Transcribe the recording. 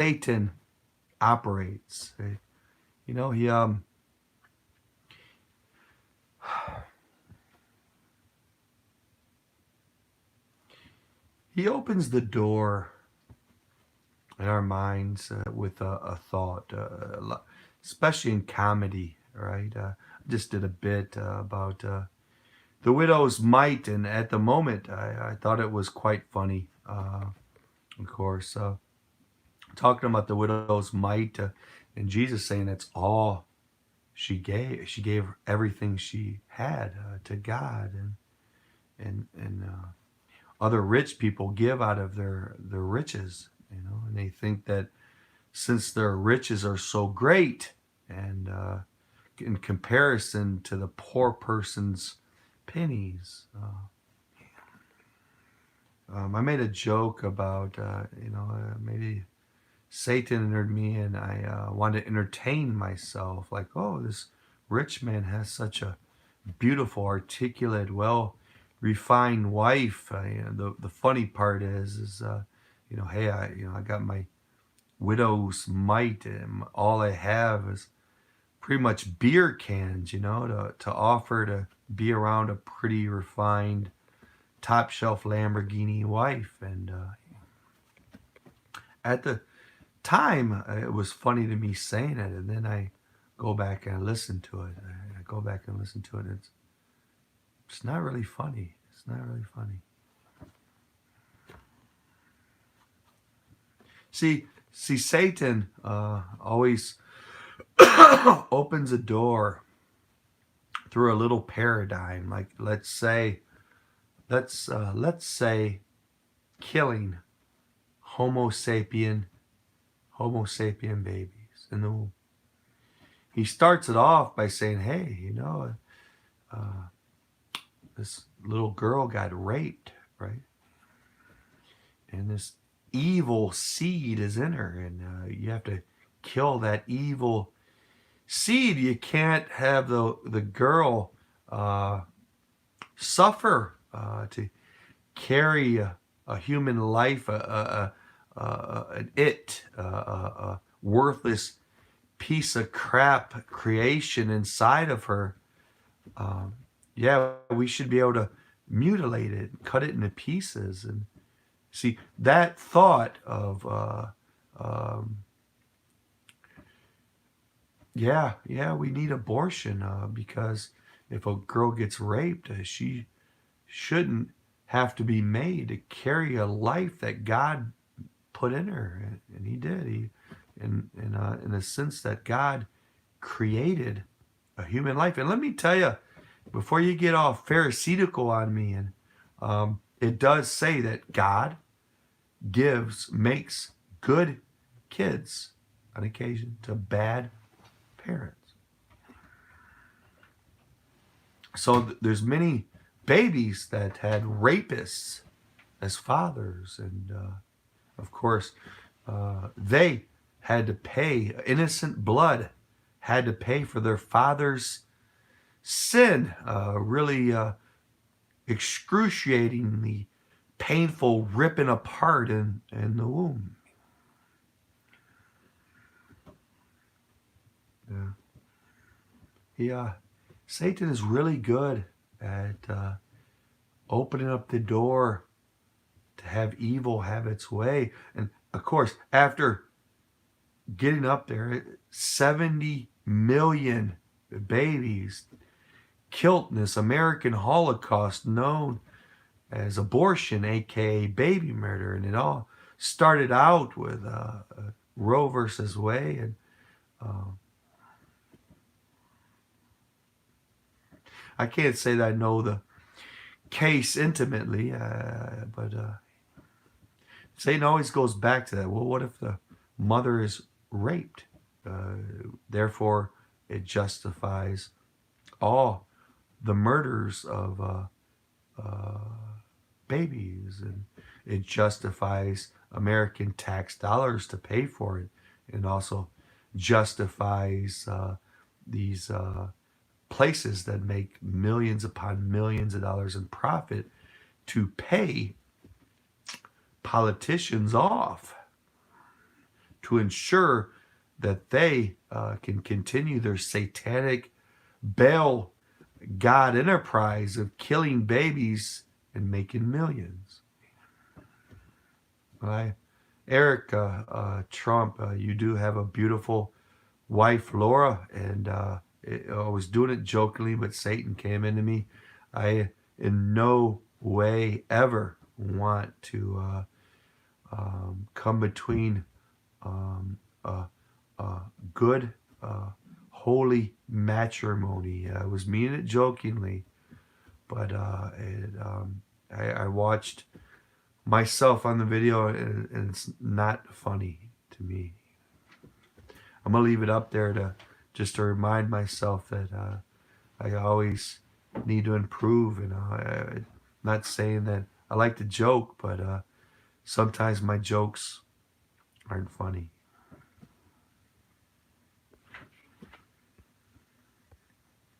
Satan operates. You know, he opens the door in our minds with a thought, especially in comedy, right? I just did a bit about the widow's mite, and at the moment, I thought it was quite funny. Of course, talking about the widow's mite, and Jesus saying that's all she gave. She gave everything she had to God, and other rich people give out of their riches, and they think that since their riches are so great, and in comparison to the poor person's pennies. I made a joke about, maybe Satan entered me and I wanted to entertain myself. Like, oh, this rich man has such a beautiful, articulate, well refined wife. The funny part is hey, I got my widow's mite, and all I have is pretty much beer cans, to offer to be around a pretty refined, top shelf Lamborghini wife. And at the time, it was funny to me saying it, and then I go back and listen to it. I go back and listen to it. It's not really funny. It's not really funny. See, Satan always opens a door through a little paradigm. Like let's say killing Homo sapien babies in the womb. He starts it off by saying, hey, uh, this little girl got raped, right? And this evil seed is in her, and you have to kill that evil seed. You can't have the girl suffer to carry a human life, a worthless piece of crap creation inside of her. Yeah, we should be able to mutilate it, cut it into pieces. And see, that thought of yeah, we need abortion because if a girl gets raped, she shouldn't have to be made to carry a life that God put in her, and He did. In a sense that God created a human life. And let me tell you, before you get all pharisaical on me, and it does say that God makes good kids on occasion to bad parents. So there's many babies that had rapists as fathers, and of course they had to pay. Innocent blood had to pay for their father's sin. Really excruciatingly painful ripping apart in the womb. Yeah. Satan is really good at opening up the door to have evil have its way. And of course, after getting up there, 70 million babies killed in this American Holocaust known as abortion, aka baby murder. And it all started out with Roe versus Wade. And I can't say that I know the case intimately, but Satan always goes back to that. Well, what if the mother is raped? Therefore, it justifies all the murders of babies, and it justifies American tax dollars to pay for it, and also justifies these places that make millions upon millions of dollars in profit to pay politicians off to ensure that they can continue their satanic Baal God enterprise of killing babies and making millions. Eric Trump, you do have a beautiful wife, Laura, and I was doing it jokingly, but Satan came into me. I in no way ever want to come between um, uh, good, holy matrimony. I was meaning it jokingly, but I watched myself on the video, and it's not funny to me. I'm gonna leave it up there to just to remind myself that I always need to improve. I'm not saying that I like to joke, but sometimes my jokes aren't funny.